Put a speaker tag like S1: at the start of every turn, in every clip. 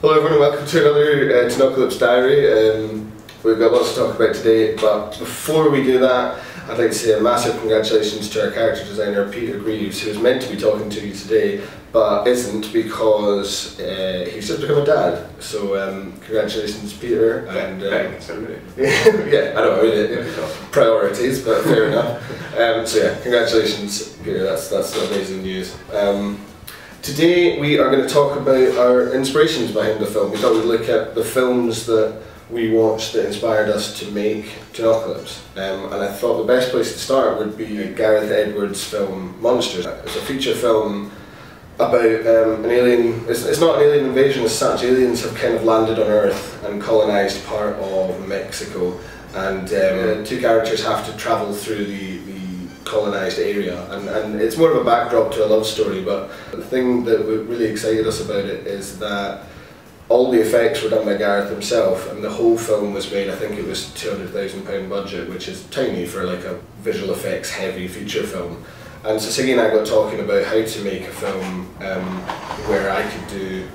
S1: Hello everyone and welcome to another Toonocalypse diary. We've got lots to talk about today, but before we do that, I'd like to say a massive congratulations to our character designer Peter Greaves, who is meant to be talking to you today, but isn't because he's just become a dad. So congratulations Peter. And yeah, I know, I mean, priorities, but fair enough. So yeah, congratulations Peter, that's amazing news. Today we are going to talk about our inspirations behind the film. We thought we'd look at the films that we watched that inspired us to make Toonocalypse. And I thought the best place to start would be Gareth Edwards' film Monsters. It's a feature film about an alien. It's not an alien invasion as such. Aliens have kind of landed on Earth and colonised part of Mexico, and two characters have to travel through the colonised area, and it's more of a backdrop to a love story, but the thing that really excited us about it is that all the effects were done by Gareth himself, and the whole film was made, I think it was £200,000 budget, which is tiny for like a visual effects heavy feature film. And so Siggy and I got talking about how to make a film where I could do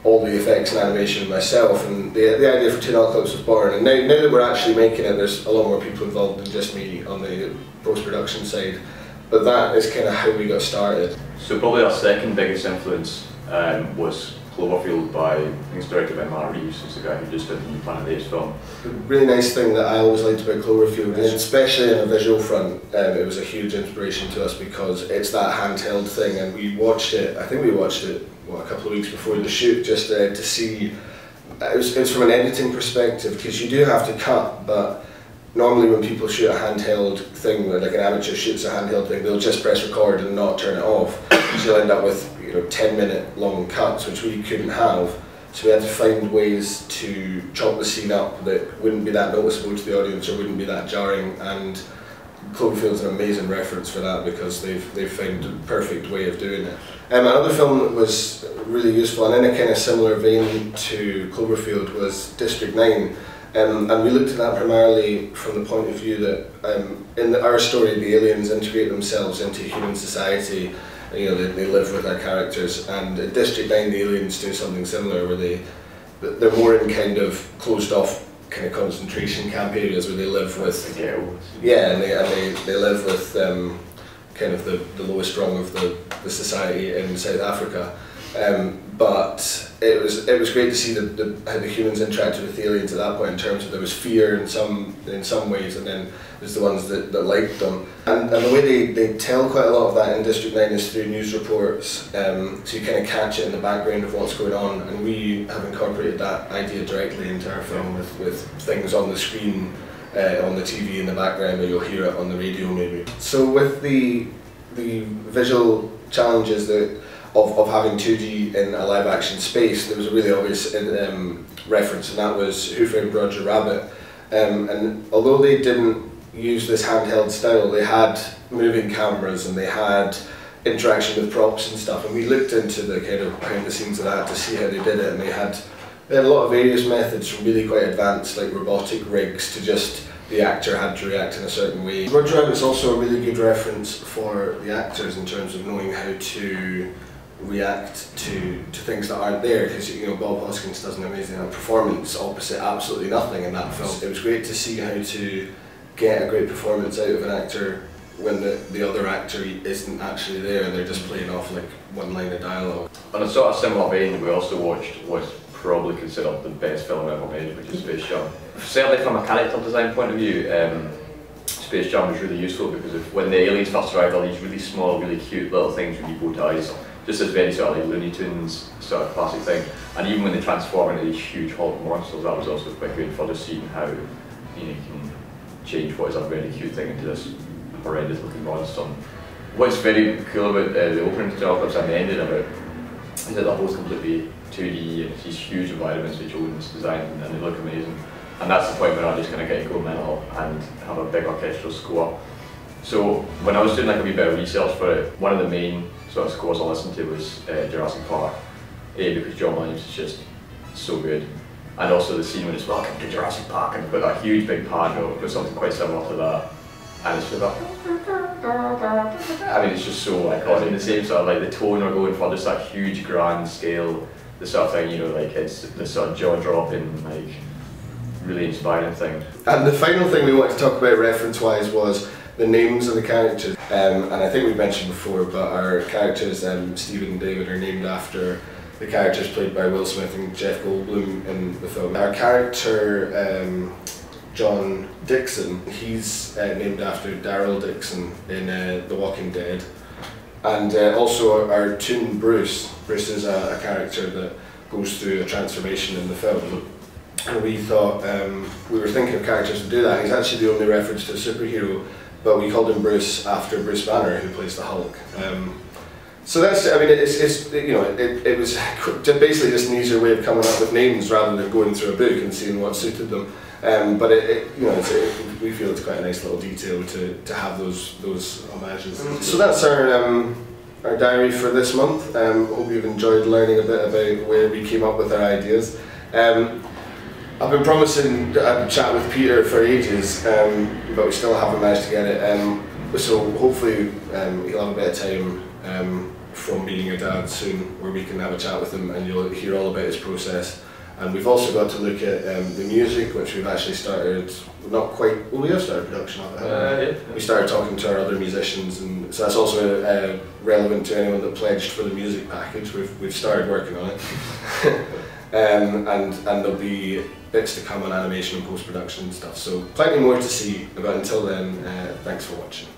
S1: all the effects and animation myself, and the idea for Toonocalypse was born. And now that we're actually making it, there's a lot more people involved than just me on the post-production side, but that is kind of how we got started.
S2: So probably our second biggest influence was Cloverfield, I think it's directed by Matt Reeves, who's the guy who just did the new Planet of the Apes film.
S1: The really nice thing that I always liked about Cloverfield is, especially in a visual front, it was a huge inspiration to us because it's that handheld thing, and we watched it, I think we watched it a couple of weeks before the shoot, just to see, it was from an editing perspective, because you do have to cut, but normally when people shoot a handheld thing, like an amateur shoots a handheld thing, they'll just press record and not turn it off. So you'll end up with 10-minute long cuts, which we couldn't have. So we had to find ways to chop the scene up that wouldn't be that noticeable to the audience or wouldn't be that jarring, and Cloverfield's an amazing reference for that because they've found the perfect way of doing it. Another film that was really useful and in a kind of similar vein to Cloverfield was District 9. And we looked at that primarily from the point of view that in our story the aliens integrate themselves into human society. They live with our characters, and in District 9 the aliens do something similar where they're more in kind of closed off kind of concentration camp areas where they live with, yeah, and they live with kind of the lowest rung of the society in South Africa. But it was great to see how the humans interacted with the aliens at that point, in terms of there was fear in some ways, and then there's the ones that liked them. And the way they tell quite a lot of that in District 9 is through news reports, so you kind of catch it in the background of what's going on, and we have incorporated that idea directly into our film with things on the screen, on the TV in the background, or you'll hear it on the radio maybe. So with the visual challenges of having 2D in a live action space, there was a really obvious reference, and that was Who Framed Roger Rabbit. And although they didn't use this handheld style, they had moving cameras and they had interaction with props and stuff, and we looked into the kind of behind the scenes of that to see how they did it, and they had a lot of various methods, from really quite advanced like robotic rigs to just the actor had to react in a certain way. Roger Rabbit's also a really good reference for the actors in terms of knowing how to react to things that aren't there, because Bob Hoskins does an amazing performance opposite absolutely nothing in that film. It was great to see how to get a great performance out of an actor when the other actor isn't actually there and they're just playing off like one line of dialogue.
S2: On a sort of similar vein, we also watched what's probably considered the best film ever made, which is Space Jam. Certainly from a character design point of view, Space Jam was really useful because when the aliens first arrived, all these really small, really cute little things with bow ties, just this very sort of like Looney Tunes sort of classic thing. And even when they transform into these huge Hulk monsters, that was also quite good for just seeing how you can change what is a very cute thing into this horrendous looking monster. What's very cool about the opening to Toonocalypse and the ending of it is that the whole is completely 2D, and it's these huge environments which Owen's designed, and they look amazing. And that's the point where I just kind of get to go mental and have a big orchestral score. So when I was doing like a wee bit of research for it, one of the main sort of scores I listened to was Jurassic Park. Because John Williams is just so good. And also the scene when it's welcome to Jurassic Park, and put that huge big pan with something quite similar to that. And it's just like, I mean, it's just so iconic. In the same sort of like the tone we're going for, just that huge grand scale the sort of thing, you know, like it's the sort of jaw-dropping, like really inspiring thing.
S1: And the final thing we wanted to talk about reference-wise was the names of the characters. And I think we mentioned before, but our characters, Stephen and David, are named after the characters played by Will Smith and Jeff Goldblum in the film. Our character, John Dixon, he's named after Daryl Dixon in The Walking Dead. And also our Toon Bruce. Bruce is a character that goes through a transformation in the film. And we thought, we were thinking of characters to do that. He's actually the only reference to a superhero, but we called him Bruce after Bruce Banner, who plays the Hulk. So that's, I mean, it's you know, it was basically just an easier way of coming up with names rather than going through a book and seeing what suited them. But you know, we feel it's quite a nice little detail to have those homages. So that's our diary for this month. Hope you've enjoyed learning a bit about where we came up with our ideas. I've been promising a chat with Peter for ages, but we still haven't managed to get it. So hopefully he'll have a bit of time from being a dad soon, where we can have a chat with him and you'll hear all about his process. And we've also got to look at the music, which we've actually started, not quite, well, we have started production of it.
S2: Yeah.
S1: We started talking to our other musicians, and so that's also relevant to anyone that pledged for the music package. We've started working on it. And there'll be bits to come on animation and post-production and stuff, so plenty more to see, but until then, thanks for watching.